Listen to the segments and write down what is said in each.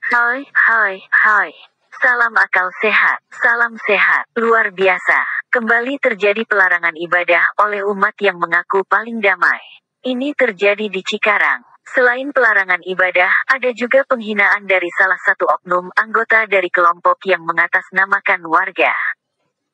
Hai, hai, hai. Salam akal sehat, salam sehat, luar biasa. Kembali terjadi pelarangan ibadah oleh umat yang mengaku paling damai. Ini terjadi di Cikarang. Selain pelarangan ibadah, ada juga penghinaan dari salah satu oknum anggota dari kelompok yang mengatasnamakan warga.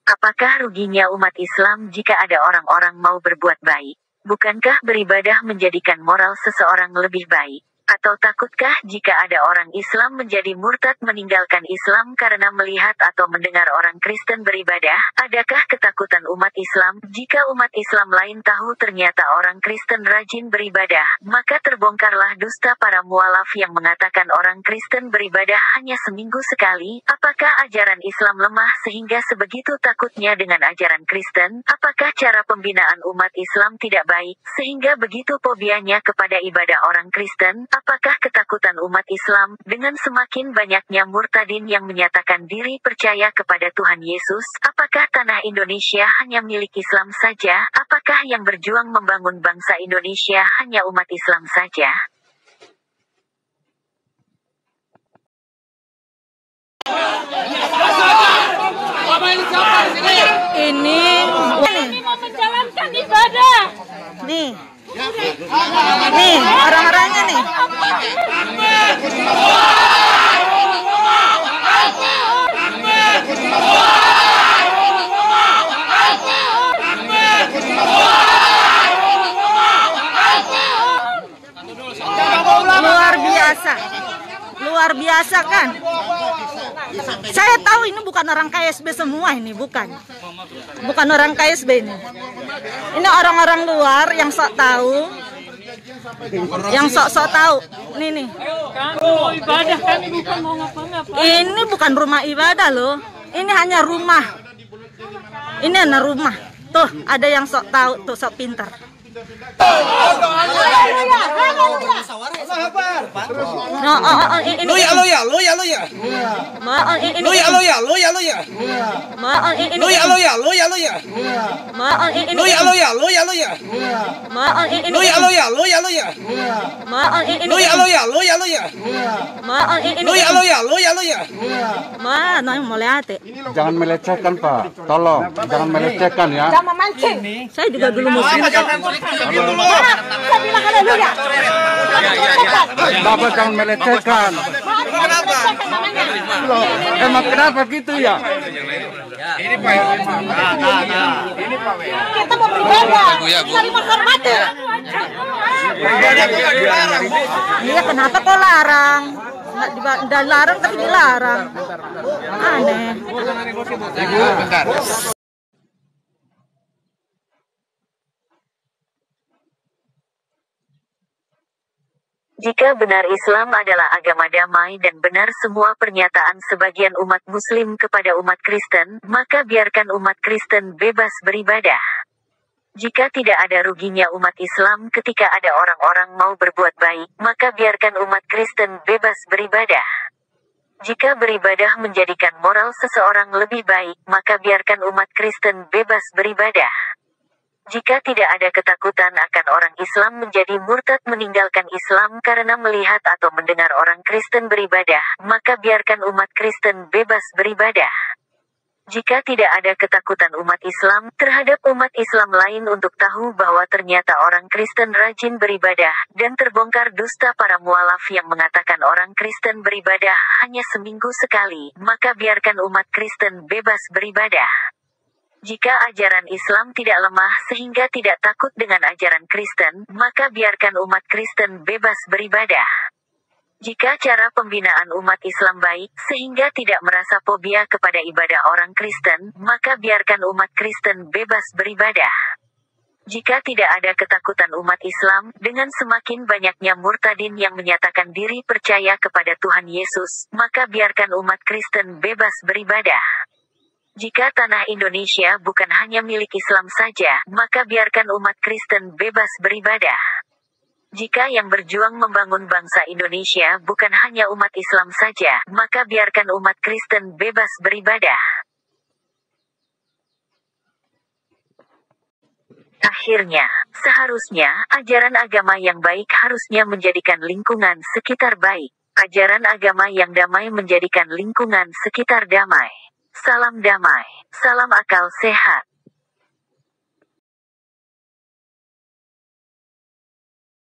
Apakah ruginya umat Islam jika ada orang-orang mau berbuat baik? Bukankah beribadah menjadikan moral seseorang lebih baik? Atau takutkah jika ada orang Islam menjadi murtad meninggalkan Islam karena melihat atau mendengar orang Kristen beribadah? Adakah ketakutan umat Islam jika umat Islam lain tahu ternyata orang Kristen rajin beribadah? Maka terbongkarlah dusta para mualaf yang mengatakan orang Kristen beribadah hanya seminggu sekali. Apakah ajaran Islam lemah sehingga sebegitu takutnya dengan ajaran Kristen? Apakah cara pembinaan umat Islam tidak baik sehingga begitu fobianya kepada ibadah orang Kristen? Apakah ketakutan umat Islam dengan semakin banyaknya murtadin yang menyatakan diri percaya kepada Tuhan Yesus? Apakah tanah Indonesia hanya milik Islam saja? Apakah yang berjuang membangun bangsa Indonesia hanya umat Islam saja? Ini mau menjalankan ibadah. Nih orang-orangnya nih. Luar biasa kan? Saya tahu ini bukan orang KSB semua, ini bukan orang KSB ini. Ini orang-orang luar yang sok tahu, yang sok tahu. Nih. Mau ibadah kan bukan mau ngapa-ngapa. Ini bukan rumah ibadah loh. Ini hanya rumah. Ini hanya rumah. Tuh ada yang sok tahu, tuh sok pintar. Jangan melecehkan, Pak. Tolong, jangan melecehkan ya. Jangan memancing. Saya juga dulu muslim. Saya bilang haleluya. Bapak jangan melecehkan. Kenapa? Emang kenapa gitu ya? Ini Pak. Ini Pak. Kita mau beribadah, cari menghormati. Iya, kenapa kok larang? Nggak dilarang tapi dilarang. Aneh. Ibu, bentar. Jika benar Islam adalah agama damai dan benar semua pernyataan sebagian umat Muslim kepada umat Kristen, maka biarkan umat Kristen bebas beribadah. Jika tidak ada ruginya umat Islam ketika ada orang-orang mau berbuat baik, maka biarkan umat Kristen bebas beribadah. Jika beribadah menjadikan moral seseorang lebih baik, maka biarkan umat Kristen bebas beribadah. Jika tidak ada ketakutan akan orang Islam menjadi murtad meninggalkan Islam karena melihat atau mendengar orang Kristen beribadah, maka biarkan umat Kristen bebas beribadah. Jika tidak ada ketakutan umat Islam terhadap umat Islam lain untuk tahu bahwa ternyata orang Kristen rajin beribadah, dan terbongkar dusta para mualaf yang mengatakan orang Kristen beribadah hanya seminggu sekali, maka biarkan umat Kristen bebas beribadah. Jika ajaran Islam tidak lemah sehingga tidak takut dengan ajaran Kristen, maka biarkan umat Kristen bebas beribadah. Jika cara pembinaan umat Islam baik sehingga tidak merasa fobia kepada ibadah orang Kristen, maka biarkan umat Kristen bebas beribadah. Jika tidak ada ketakutan umat Islam dengan semakin banyaknya murtadin yang menyatakan diri percaya kepada Tuhan Yesus, maka biarkan umat Kristen bebas beribadah. Jika tanah Indonesia bukan hanya milik Islam saja, maka biarkan umat Kristen bebas beribadah. Jika yang berjuang membangun bangsa Indonesia bukan hanya umat Islam saja, maka biarkan umat Kristen bebas beribadah. Akhirnya, seharusnya ajaran agama yang baik harusnya menjadikan lingkungan sekitar baik. Ajaran agama yang damai menjadikan lingkungan sekitar damai. Salam damai, salam akal sehat.